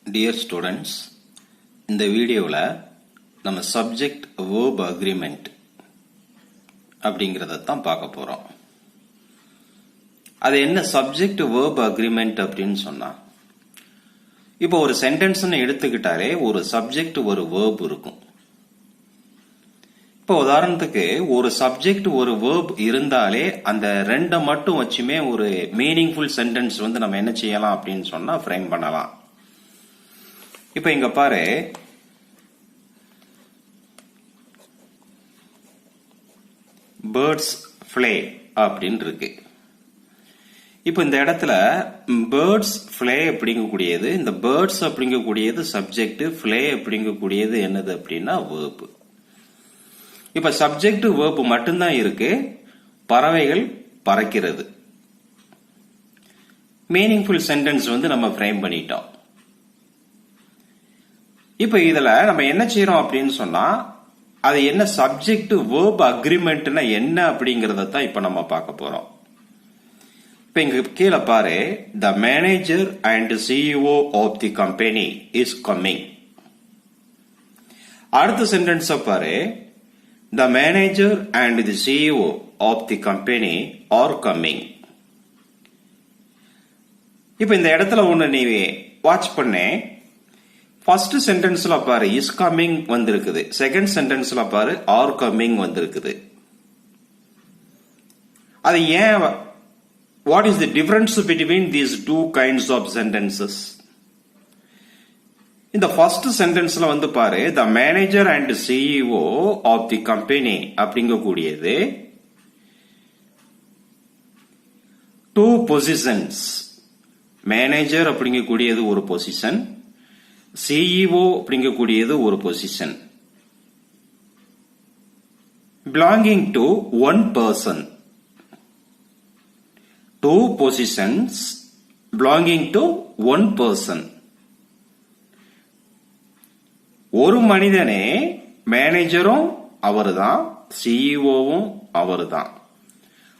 Dear students, இந்த வீடியோவில் நம்ம சப்ஜெக்ட் verb agreement அப்படிங்கிறத தான் பார்க்க போறோம். அது என்ன சப்ஜெக்ட் verb agreement அப்படின்னு சொன்னா, இப்போ ஒரு சென்டென்ஸ்னு எடுத்துக்கிட்டாலே ஒரு சப்ஜெக்ட் ஒரு verb இருக்கும். இப்போ உதாரணத்துக்கு ஒரு சப்ஜெக்ட் ஒரு verb இருந்தாலே அந்த ரெண்டை மட்டும் வச்சுமே ஒரு மீனிங்ஃபுல் சென்டென்ஸ் வந்து நம்ம என்ன செய்யலாம் அப்படின்னு சொன்னா ஃப்ரேம் பண்ணலாம். இப்ப இங்க பாரு, பேர்ட்ஸ் ஃப்ளே அப்படின்னு இருக்கு. இப்ப இந்த இடத்துல பேர்ட்ஸ் ஃப்ளே அப்படிங்கக்கூடியது, இந்த பேர்ட்ஸ் அப்படிங்கக்கூடியது சப்ஜெக்ட், ஃப்ளே அப்படிங்கக்கூடியது என்னது அப்படின்னா வேர்ப். இப்ப சப்ஜெக்ட் வேர்ப் மட்டும்தான் இருக்கு, பறவைகள் பறக்கிறது. மீனிங்ஃபுல் சென்டென்ஸ் வந்து நம்ம ஃப்ரேம் பண்ணிட்டோம். இப்ப இதுல நம்ம என்ன செய்யறோம் அப்படின்னு சொன்னா, அது என்ன சப்ஜெக்ட் verb அக்ரிமெண்ட்னா என்ன அப்படிங்கறத தான் இப்ப நம்ம பார்க்க போறோம். இப்ப இங்க கீழே பாரு, the manager and CEO of the company is coming. அடுத்த சென்டென்ஸ் பாரு, the manager and the CEO of the company are coming. இப்ப இந்த இடத்துல ஒண்ணு நீ வாட்ச் பண்ணே, ஃபர்ஸ்ட் சென்டென்ஸ்ல பாரு இஸ் கமிங் வந்திருக்குது, செகண்ட் சென்டென்ஸ்ல பாரு ஆர் கமிங் வந்திருக்குது. அது ஏன், what is the difference between these two kinds of sentences? இந்த ஃபர்ஸ்ட் சென்டென்ஸ்ல வந்து பாரு, the manager and CEO of the company அப்படிங்கக்கூடியது டூ பொசிஷன்ஸ். மேனேஜர் அப்படிங்கக்கூடியது ஒரு பொசிஷன், சிஇஓ அப்படிங்கக்கூடியது ஒரு position. Belonging to one person. Two positions belonging to one person. ஒரு மனிதனே, மேனேஜரும் அவர்தான், சிஇஓவும் அவர்தான்.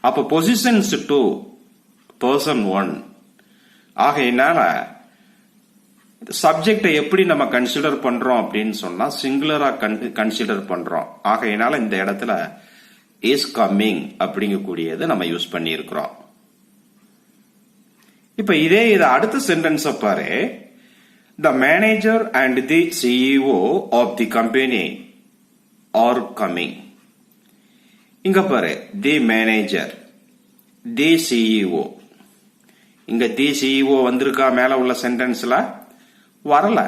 அப்ப பொசிஷன்ஸ் டூ, பர்சன் ஒன். ஆகையினால சப்ஜெக்டை எப்படி நம்ம கன்சிடர் பண்றோம் அப்படின்னு சொன்னா சிங்குலரா கன்சிடர் பண்றோம். ஆகையினால இந்த இடத்துல இஸ் கம்மிங் அப்படிங்கக்கூடியது நம்ம யூஸ் பண்ணி இருக்கிறோம். இப்ப இதே அடுத்த சென்டென்ஸ் பாரு, the manager and the CEO of the company are coming. இங்க பாரு, தி மேனேஜர், தி சிஇஓ. இங்க தி சிஇஓ வந்திருக்கா மேல உள்ள சென்டென்ஸ்ல? வரல.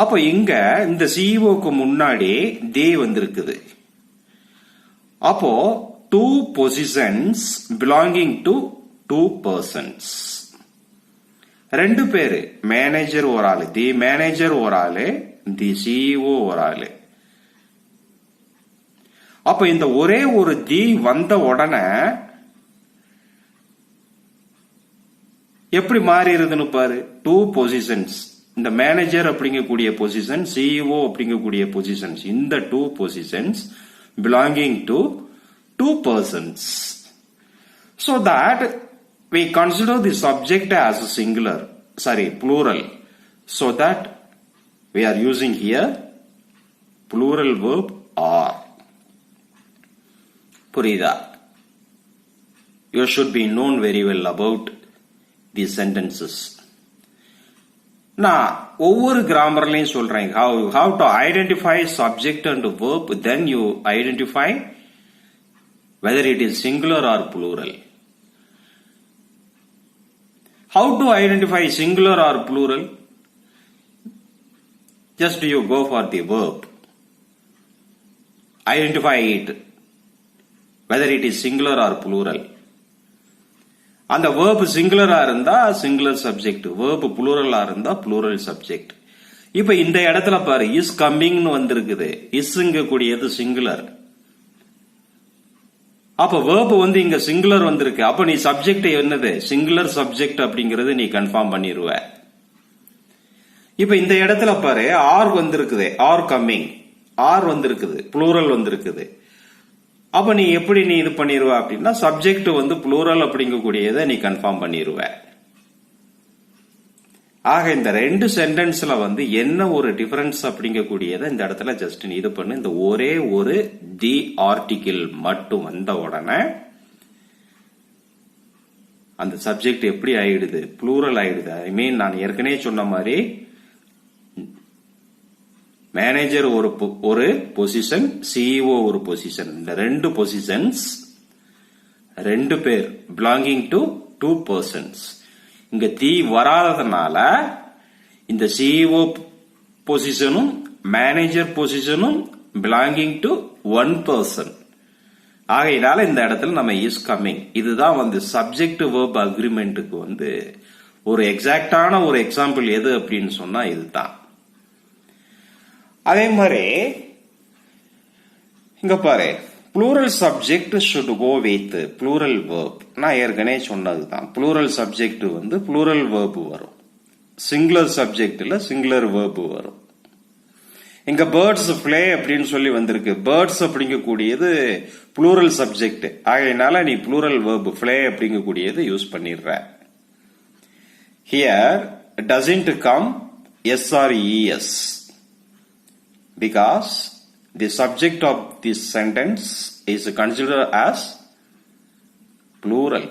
அப்ப இங்க இந்த சிஇஓக்கு முன்னாடி தி வந்திருக்குது. அப்போ two positions belonging to two persons. ரெண்டு பேரு, மேனேஜர் ஒரு ஆளு, தி மேனேஜர் ஒரு ஆளு, தி சிஇஓ ஒரு ஆளு. அப்ப இந்த ஒரே ஒரு தி வந்த உடனே எப்படி மாறிடுதுன்னு பாரு. டூ பொசிஷன்ஸ், இந்த மேனேஜர் அப்படிங்கக்கூடிய பொசிஷன், சிஇஓ அப்படிங்கக்கூடிய பொசிஷன்ஸ், இந்த two positions belonging to two persons. So that we consider the subject as a singular, plural. So that we are using here plural verb are. புரியுதா? You should be known very well about these sentences. நான் ஒவ்வொரு கிராமர்லையும் சொல்றேன், how to identify subject and verb, then you identify whether it is singular or plural. How to identify singular or plural? Just you go for the verb, identify it whether it is singular or plural. அந்த verb சிங்குலரா இருந்தா singular subject, verb புளூரலா இருந்தா plural subject. இப்ப இந்த இடத்துல பாரு, is கம்மிங்னு வந்திருக்குது, இஸ்ங்க கூடியது singular. அப்ப verb வந்து இங்க சிங்குலர் வந்திருக்கு. அப்ப நீ சப்ஜெக்ட் என்னது, சிங்குலர் சப்ஜெக்ட் அப்படிங்கறது நீ கன்ஃபார்ம் பண்ணிடுவ. இப்ப இந்த இடத்துல பாரு, ஆர் வந்திருக்குது, ஆர் கம்மிங், ஆர் வந்திருக்குது, புளூரல் வந்திருக்குது. அப்ப நீ எப்படி நீ இது பண்ணிடுவ அப்படின்னா, சப்ஜெக்ட் வந்து புளூரல் அப்படிங்கக்கூடியதை நீ கன்ஃபார்ம் பண்ணிடுவ. ஆக இந்த ரெண்டு சென்டென்ஸ்ல வந்து என்ன ஒரு டிஃபரன்ஸ் அப்படிங்கக்கூடியதை இந்த இடத்துல ஜஸ்ட் நீ இது பண்ணு. இந்த ஒரே ஒரு தி ஆர்டிகிள் மட்டும் வந்த உடனே அந்த சப்ஜெக்ட் எப்படி ஆயிடுது, ப்ளூரல் ஆயிடுது. ஐ மீன் நான் ஏற்கனவே சொன்ன மாதிரி மேனேஜர் ஒரு பொசிஷன், சிஇஓ ஒரு பொசிஷன். இந்த ரெண்டு பொசிஷன்ஸ் ரெண்டு பேர் பிலாங்கிங் டு 2 persons. இங்க தி வராததுனால இந்த சிஇஓ பொசிஷனும் மேனேஜர் பொசிஷனும் பிலாங்கிங் டு 1 person. ஆகையினால இந்த இடத்துல நம்ம இஸ் கம்மிங். இதுதான் வந்து சப்ஜெக்ட் வெர்ப் அக்ரிமெண்ட்டுக்கு வந்து ஒரு எக்ஸாக்டான ஒரு எக்ஸாம்பிள் எது அப்படின்னு சொன்னா இதுதான். அதே மாதிரி இங்க பாரு, plural subject should go with plural verb. நான் ஏற்கனவே சொன்னதுதான். ப்ளூரல் சப்ஜெக்ட் வந்து ப்ளூரல் வெர்ப் வரும், சிங்குலர் சப்ஜெக்ட்ல சிங்குலர் வெர்ப் வரும். இங்க பேர்ட்ஸ் பிளே அப்படின்னு சொல்லி வந்திருக்கு. பேர்ட்ஸ் அப்படிங்கக்கூடியது ப்ளூரல் சப்ஜெக்ட். ஆகையினால நீ ப்ளூரல் வெர்ப் பிளே அப்படிங்கக்கூடியது யூஸ் பண்ணிடுற. Here doesn't come S or ES because the subject of this sentence is considered as plural.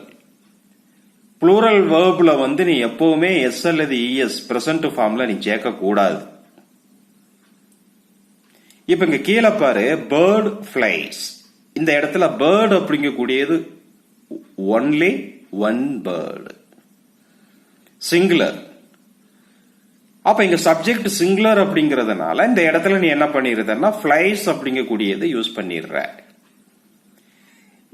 plural verbல வந்து நீ எப்பவுமே எஸ் அல்லது இஎஸ் present formல நீ சேர்க்க கூடாது. இப்ப இங்க கீழே பாரு, bird flies. இந்த இடத்துல bird அப்படிங்கக்கூடியது only one bird, singular. அப்ப இங்க சப்ஜெக்ட் சிங்குலர் அப்படிங்கறதுனால இந்த இடத்துல நீ என்ன பண்ணிருந்தா ஃபிளைஸ் அப்படிங்கக்கூடியது யூஸ் பண்ணிடுற.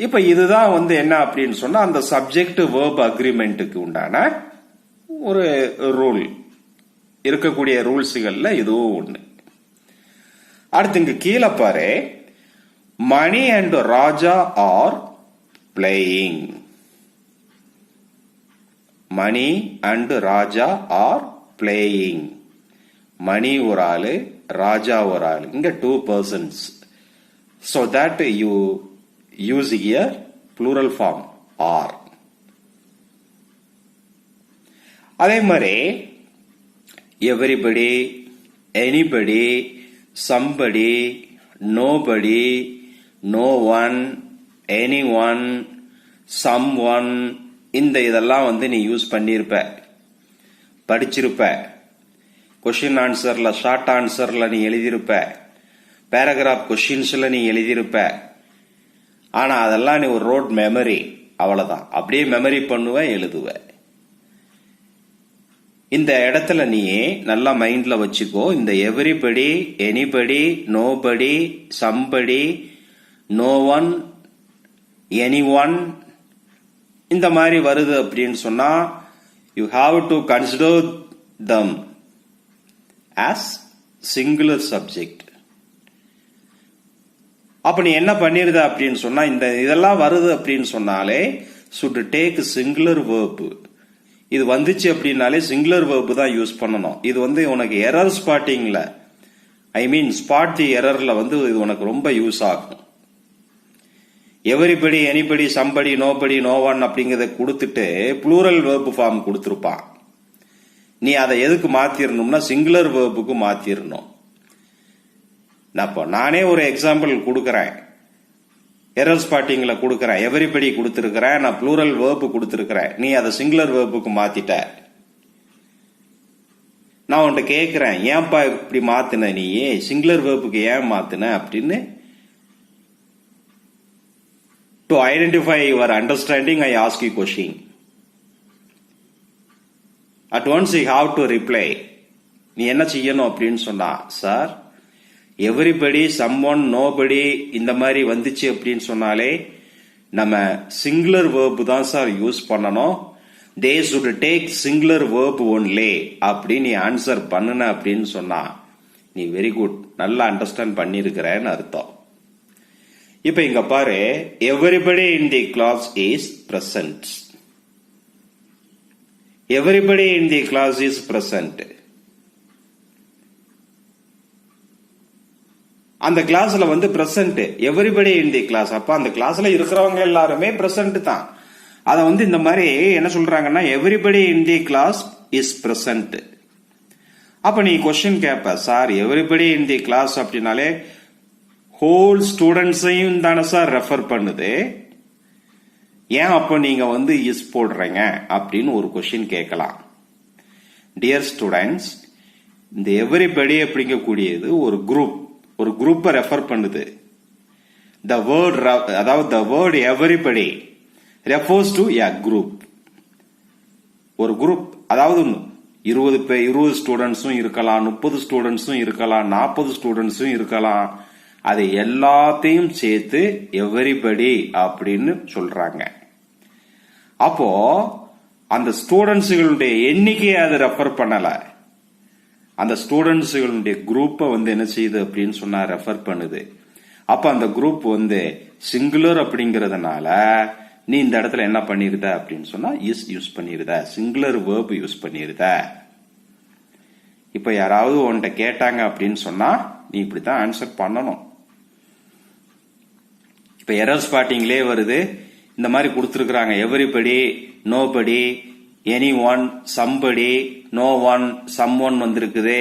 இப்ப இதுதான் வந்து என்ன அப்படின்னு சொன்னா அந்த சப்ஜெக்ட் வெர்ப் அக்ரிமெண்ட்டுக்கு உண்டான ஒரு ரூல். இருக்கக்கூடிய ரூல்ஸ்கள்ல இதுவும் ஒண்ணு. அடுத்து இங்க கீழே பாரு, Mani and Raja are playing. Mani and Raja are playing. Mani ஒரு ஆளு, ராஜா ஒரு ஆளு. இங்க 2 persons. So that you use here plural form are. அதே மாதிரி everybody, anybody, somebody, nobody, no one, anyone, someone, இந்த இதெல்லாம் வந்து நீ யூஸ் பண்ணிருப்ப, படிச்சிருப்ப. கொஸ்டின் ஆன்சர்ல ஷார்ட் ஆன்சர்ல நீ எழுதியிருப்ப, பேராகிராஃப் கொஸ்டின்ஸ்ல நீ எழுதியிருப்ப. ஆனா அதெல்லாம் நீ ஒரு ரோட் மெமரி, அவ்வளவுதான். அப்படியே மெமரி பண்ணுவ, எழுதுவ. இந்த இடத்துல நீ நல்லா மைண்ட்ல வச்சுக்கோ. இந்த everybody, anybody, nobody, somebody, no one, anyone, இந்த மாதிரி வருது அப்படின்னு சொன்னா you have to consider them as singular subject. அப்ப நீ என்ன பண்ணிருத அப்படின்னு சொன்னா, இந்த இதெல்லாம் வருது அப்படின்னு சொன்னாலே should take singular verb. இது வந்துச்சு அப்படின்னாலே சிங்குலர் verb தான் யூஸ் பண்ணணும். இது வந்து உனக்கு எரர் ஸ்பாட்டிங்ல, ஐ மீன் ஸ்பாட் தி எரர்ல வந்து இது உனக்கு ரொம்ப யூஸ் ஆகும். Everybody, anybody, somebody, nobody, no one அப்படிங்கறத கொடுத்துட்டு ப்ளூரல் வெர்ப் ஃபார்ம் கொடுத்துருப்பான். நீ அதை எதுக்கு மாத்திரணும்னா சிங்குலர் வெர்புக்கு மாத்திரணும். நானே ஒரு எக்ஸாம்பிள் கொடுக்கறேன், எரர் ஸ்பாட்டிங்ல கொடுக்கறேன். எவரிபடி கொடுத்திருக்கிறேன், நான் ப்ளூரல் வெர்ப் கொடுத்திருக்கிறேன். நீ அதை சிங்குலர் வெர்புக்கு மாத்திட்ட. நான் உன்கிட்ட கேட்கிறேன், ஏன்பா இப்படி மாத்தின, நீ சிங்குலர் வெர்புக்கு ஏன் மாத்தின அப்படின்னு. To identify your understanding, I ask you question. At once you have to reply. நீ என்ன செய்யணும் அப்படின்னு சொன்னா, சார் எவரிபடி, சம்ஒன், நோபடி இந்த மாதிரி வந்துச்சு அப்படின்னு சொன்னாலே நம்ம சிங்குலர் வெர்ப் தான் சார் யூஸ் பண்ணணும். They should take singular verb only அப்படின்னு நீ ஆன்சர் பண்ணுன அப்படின்னு சொன்னா நீ வெரி குட், நல்லா அண்டர்ஸ்டாண்ட் பண்ணிருக்கிறேன்னு அர்த்தம். இப்ப இங்க பாரு, everybody in the class is present. Everybody in the class is present. அந்த கிளாஸ்ல வந்து present, everybody in the class. அப்ப அந்த கிளாஸ்ல இருக்கிறவங்க எல்லாருமே பிரசன்ட் தான். அத வந்து இந்த மாதிரி என்ன சொல்றாங்கன்னா, everybody in the class is present. அப்ப நீ கொஸ்டின் கேப்ப, sir everybody in the class அப்படின்னாலே ஹோல் ஸ்டூடெண்ட்ஸையும் தானே சார் ரெஃபர் பண்ணுது, ஏன் அப்ப நீங்க இஸ் போடுறீங்க அப்படின்னு ஒரு கொஸ்டின் கேட்கலாம். டியர் ஸ்டூடெண்ட்ஸ், இந்த எவரிபடி அப்படிங்கக்கூடியது ஒரு குரூப்பை ரெஃபர் பண்ணுது. The word, அதாவது the word everybody refers to a group. ஒரு குரூப், அதாவது 20 ஸ்டூடெண்ட்ஸும் இருக்கலாம், 30 ஸ்டூடெண்ட்ஸும் இருக்கலாம், 40 ஸ்டூடெண்ட்ஸும் இருக்கலாம். அது எல்லாத்தையும் சேர்த்து எவரிபடி அப்படின்னு சொல்றாங்க. அப்போ அந்த ஸ்டூடெண்ட்ஸுகளுடைய எண்ணிக்கையை அது ரெஃபர் பண்ணல, அந்த ஸ்டூடெண்ட்ஸுகளுடைய குரூப்பை என்ன செய்யுது அப்படின்னு சொன்னா ரெஃபர் பண்ணுது. அப்ப அந்த குரூப் சிங்குலர் அப்படிங்கறதுனால நீ இந்த இடத்துல என்ன பண்ணிருத அப்படின்னு சொன்னா இஸ் யூஸ் பண்ணிருத, சிங்குலர் வேர்ப் யூஸ் பண்ணிருத. இப்ப யாராவது உன்கிட்ட கேட்டாங்க அப்படின்னு சொன்னா நீ இப்படித்தான் ஆன்சர் பண்ணணும். இப்ப எரர் ஸ்பாட்டிங்லே வருது, இந்த மாதிரி கொடுத்திருக்கிறாங்க. Everybody, nobody, anyone, somebody, no one, someone வந்திருக்குது.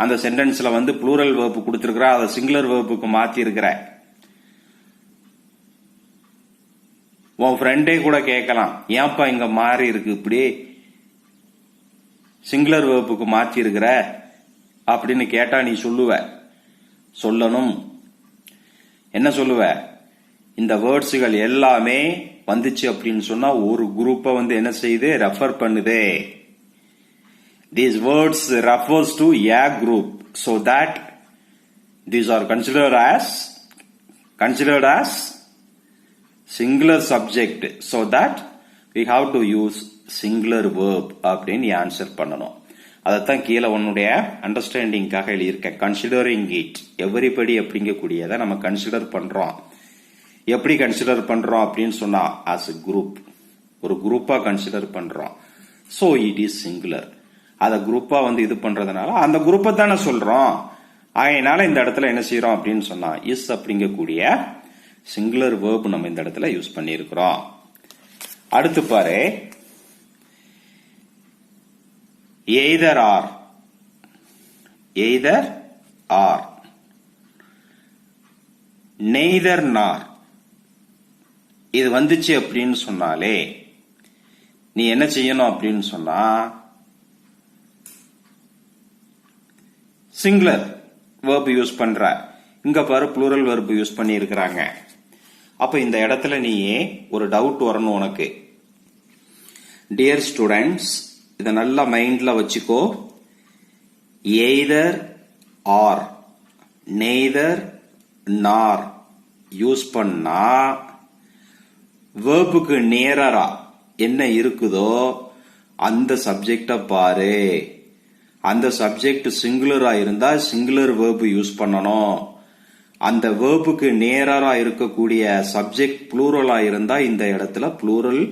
அந்த சென்டென்ஸ்ல ப்ளூரல் வேர்ப் கொடுத்திருக்கிற, அதை சிங்குலர் வேர்புக்கு மாத்தி இருக்கிற. உன் ஃப்ரெண்டே கூட கேட்கலாம், ஏன்பா இங்க மாறி இருக்கு, இப்படி சிங்குலர் வேர்புக்கு மாத்தி இருக்கிற அப்படின்னு கேட்டா நீ சொல்லணும். என்ன சொல்லுவ? இந்த வேர்ட்ஸுகள் எல்லாமே வந்துச்சு அப்படின்னு சொன்னா ஒரு குரூப்பை என்ன செய்யுது, refer பண்ணுதே. These words refers to a group, so that these are considered as singular subject, so that we have to use singular verb அப்படின்னு ஆன்சர் பண்ணணும். அதத்தான் கீழே உன்னுடைய அண்டர்ஸ்டாண்டிங்காக எழுதியிருக்கேன். கன்சிடரிங் இட், எவரிபடி அப்படிங்கக்கூடியதை நம்ம கன்சிடர் பண்றோம். எப்படி கன்சிடர் பண்றோம் அப்படின்னு சொன்னா as a group, ஒரு குரூப்பா கன்சிடர் பண்றோம். so it is singular. அத குரூப்பா இது பண்றதுனால அந்த குரூப்பை தானே சொல்றோம். அதனால இந்த இடத்துல என்ன செய்யறோம் அப்படின்னு சொன்னா இஸ் அப்படிங்கக்கூடிய சிங்குலர் வேர்ப் நம்ம இந்த இடத்துல யூஸ் பண்ணிருக்கிறோம். அடுத்து பாரு, either or, neither nor இது வந்துச்சு அப்படின்னு சொன்னாலே நீ என்ன செய்யணும் அப்படின்னு சொன்னா சிங்குலர் வேர்ப் யூஸ் பண்ற. இங்க பாரு ப்ளூரல் வேர்ப் யூஸ் பண்ணி இருக்கிறாங்க. அப்ப இந்த இடத்துல நீ ஒரு டவுட் வரணும் உனக்கு. டியர் ஸ்டூடெண்ட்ஸ், இத நல்லா மைண்ட்ல வச்சுக்கோ. எய்தர் ஆர், நெய்தர் நார் யூஸ் பண்ணா வேர்புக்கு நேரா என்ன இருக்குதோ அந்த சப்ஜெக்ட பாரு. அந்த சப்ஜெக்ட் சிங்குலரா இருந்தா சிங்குலர் வேர்ப் யூஸ் பண்ணணும். அந்த வேர்புக்கு நேரா இருக்கக்கூடிய சப்ஜெக்ட் ப்ளூரலா இருந்தா இந்த இடத்துல ப்ளூரல்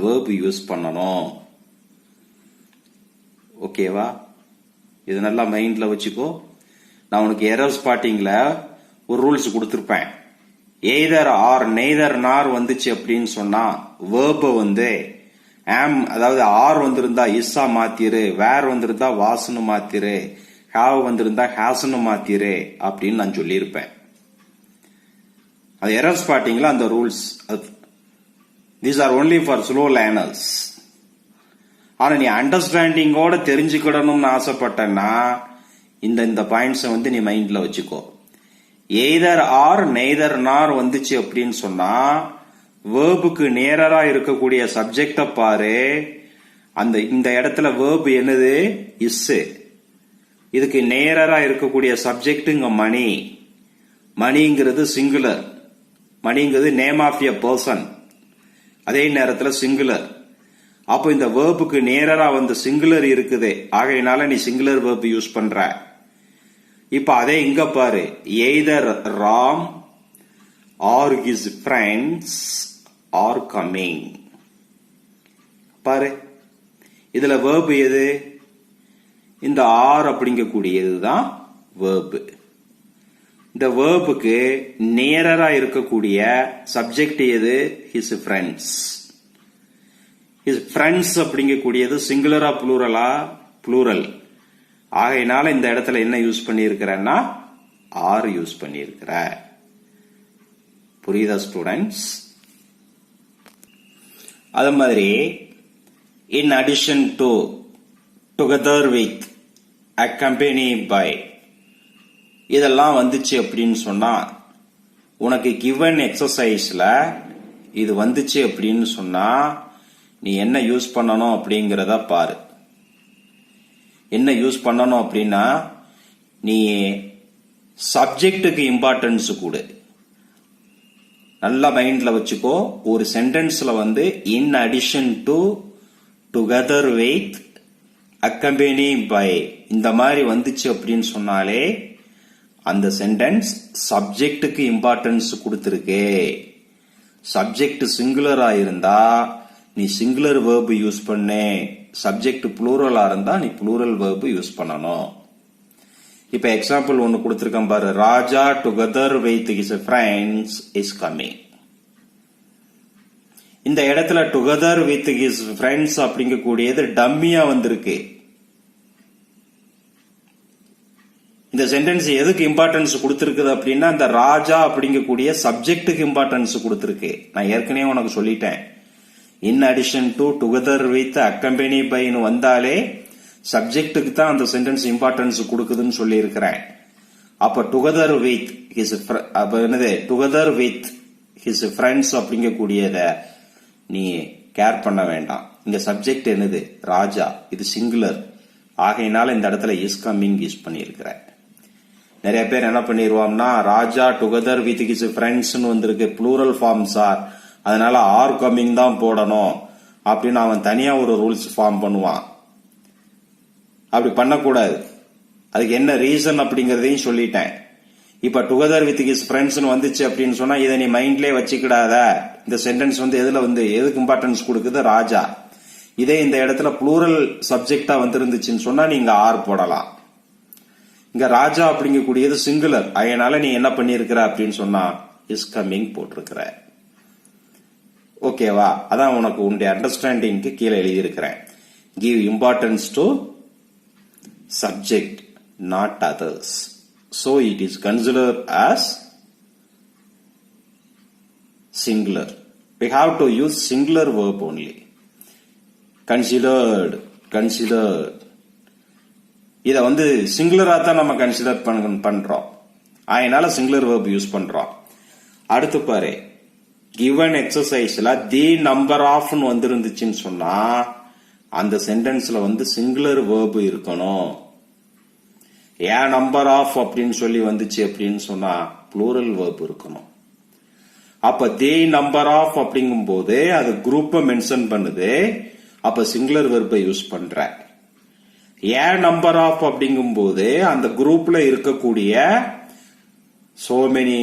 வேர்ப் யூஸ் பண்ணணும். ஓகேவா? இது நல்லா மைண்ட்ல வச்சுக்கோ. நான் உனக்கு எரர் ஸ்பாட்டிங்ல ஒரு ரூல்ஸ் கொடுத்திருப்பேன். எய்தர் ஆர் நெய்தர் நார் வந்துச்சு அப்படின்னு சொன்னா வேர்ப ஆம், அதாவது ஆர் வந்திருந்தா இஸ்ஸா மாத்திரு, வேர் வந்திருந்தா வாசனு மாத்திரு, ஹாவ் வந்திருந்தா ஹாசனு மாத்திரு அப்படின்னு நான் சொல்லியிருப்பேன். அது எரர் ஸ்பாட்டிங்ல அந்த rules. These are only for slow learners. ஆனா நீ அண்டர்ஸ்டாண்டிங்கோட தெரிஞ்சுக்கிடணும்னு ஆசைப்பட்டன்னா இந்த பாயிண்ட்ஸ் நீ மைண்ட்ல வச்சுக்கோ. எய்தர் ஆர் நெய்தர் நார் வந்துச்சு அப்படின்னு சொன்னா வேர்புக்கு நேரா இருக்கக்கூடிய சப்ஜெக்ட பாரு. இந்த இடத்துல வேர்ப் என்னது? இஸ். இதுக்கு நேரா இருக்கக்கூடிய சப்ஜெக்ட் இங்க மணி. மணிங்கிறது சிங்குலர். மணிங்கிறது நேம் ஆஃப் எ பர்சன், அதே நேரத்தில் சிங்குலர். அப்போ இந்த வேர்புக்கு நேரா சிங்குலர் இருக்குது. ஆகையினால நீ சிங்குலர் வேர்ப் யூஸ் பண்ற. இப்ப அதே இங்க பாரு, either Ram or his friends are coming. பாரு, இதுல வேர்ப் எது? இந்த ஆர் அப்படிங்கக்கூடியதுதான் வேர்ப். இந்த வேர்புக்கு நேரா இருக்கக்கூடிய சப்ஜெக்ட் எது? His friends. his friends அப்படிங்கக்கூடியது சிங்குலரா ப்ளூரலா? ப்ளூரல். ஆகையினால இந்த இடத்துல என்ன யூஸ் பண்ணியிருக்கிறேன்னா ஆர் யூஸ் பண்ணியிருக்கிற. புரியுதா ஸ்டூடெண்ட்ஸ்? அது மாதிரி in addition to, together with, accompanied by இதெல்லாம் வந்துச்சு அப்படின்னு சொன்னா உனக்கு given exerciseல இது வந்துச்சு அப்படின்னு சொன்னா நீ என்ன யூஸ் பண்ணணும் அப்படிங்கறத பாரு. என்ன யூஸ் பண்ணணும் அப்படின்னா நீ சப்ஜெக்டுக்கு இம்பார்ட்டன்ஸ் கொடு. நல்ல மைண்ட்ல வச்சுக்கோ. ஒரு சென்டென்ஸ்ல வந்து in addition to, together with, accompanied by இந்த மாதிரி வந்துச்சு அப்படின்னு சொன்னாலே அந்த சென்டென்ஸ் சப்ஜெக்டுக்கு இம்பார்ட்டன்ஸ் கொடுத்திருக்கு. சப்ஜெக்ட் சிங்குலரா இருந்தா நீ சிங்குலர் வேர்ப் யூஸ் பண்ணு. சப்ஜெக்ட் ப்ளூரலா இருந்தா நீ ப்ளூரல் வேர்ப் யூஸ் பண்ணணும். இப்ப எக்ஸாம்பிள் ஒன்னு கொடுத்திருக்கேன் பாரு. Raja together with his friends is coming. இந்த இடத்துல டுகெதர் வித் ஹிஸ் ஃப்ரெண்ட்ஸ் அப்படிங்கக்கூடியது டம்மியா வந்திருக்கு. இந்த சென்டென்ஸ் எதுக்கு இம்பார்ட்டன்ஸ் கொடுத்திருக்குது அப்படின்னா இந்த ராஜா அப்படிங்கக்கூடிய சப்ஜெக்டுக்கு இம்பார்ட்டன்ஸ் கொடுத்திருக்கு. நான் ஏற்கனவே உனக்கு சொல்லிட்டேன். In addition to, together with, accompany பைன்னு வந்தாலே சப்ஜெக்டுக்கு தான் அந்த சென்டென்ஸ் இம்பார்ட்டன்ஸ் கொடுக்குதுன்னு சொல்லி இருக்கிறேன். அப்ப டுகெதர் வித் ஹிஸ், அப்ப என்னது டுகெதர் வித் ஹிஸ் ஃப்ரெண்ட்ஸ் அப்படிங்கக்கூடியத நீ கேர் பண்ண வேண்டாம். இங்க சப்ஜெக்ட் என்னது? ராஜா. இது சிங்குலர். ஆகையினால இந்த இடத்துல இஸ் கம்மிங் யூஸ் பண்ணியிருக்கிற. நிறைய பேர் என்ன பண்ணிடுவாங்கன்னா ராஜா டுகெதர் வித் ஹிஸ் ஃப்ரெண்ட்ஸ் வந்திருக்கு, ப்ளூரல் ஃபார்ம் சார், அதனால ஆர் கம்மிங் தான் போடணும் அப்படின்னு அவன் தனியா ஒரு ரூல்ஸ் ஃபார்ம் பண்ணுவான். அப்படி பண்ணக்கூடாது. அதுக்கு என்ன ரீசன் அப்படிங்கறதையும் சொல்லிட்டேன். இப்ப டுகெதர் வித் ஹிஸ் ஃப்ரெண்ட்ஸ் வந்துச்சு அப்படின்னு சொன்னா இதை நீ மைண்ட்லயே வச்சுக்கிடாத. இந்த சென்டென்ஸ் வந்து எதுல வந்து எதுக்கு இம்பார்ட்டன்ஸ் கொடுக்குது? ராஜா. இதே இந்த இடத்துல ப்ளூரல் சப்ஜெக்டா வந்துருந்துச்சுன்னு சொன்னா நீங்க ஆர் போடலாம். இங்க ராஜா அப்படிங்கக்கூடியது சிங்குலர். அதனால நீ என்ன பண்ணிருக்கிற அப்படின்னு சொன்னா இஸ் கம்மிங் போட்டிருக்கிற. ஓகேவா? அதான் உனக்கு உன்னுடைய அண்டர்ஸ்டாண்டிங்க்கு கீழே எழுதியிருக்கிறேன். Give importance to subject, not others. So it is considered as singular. We have to use singular verb only. Considered, considered. இத வந்து சிங்குலரா தான் நம்ம கன்சிடர் பண்றோம். அதனால சிங்குலர் verb யூஸ் பண்றோம். அடுத்து பாரு. given exerciseல the number of வந்திருந்துச்சுன்னு சொன்னா அந்த சென்டென்ஸ்ல வந்து சிங்குலர் verb இருக்கணும். ஏ நம்பர் ஆஃப் அப்படின்னு சொல்லி வந்துச்சு அப்படின்னு சொன்னா ப்ளூரல் verb இருக்கணும். அப்ப தி நம்பர் ஆஃப் அப்படிங்கும் போது அது குரூப்பை மென்ஷன் பண்ணுது. அப்ப சிங்குலர் verb யூஸ் பண்ற. ஏ நம்பர் ஆஃப் அப்படிங்கும் போது அந்த குரூப்ல இருக்கக்கூடிய சோ மெனி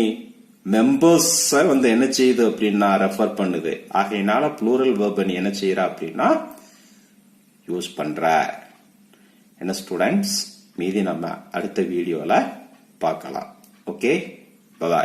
மெம்பர்ஸ் வந்து என்ன செய்யுது அப்படின்னா ரெஃபர் பண்ணுது. ஆகையினால ப்ளூரல் verb நீ என்ன செய்யற அப்படின்னா யூஸ் பண்ற. என்ன ஸ்டூடெண்ட்ஸ், மீதி நம்ம அடுத்த வீடியோல பார்க்கலாம். Okay, by.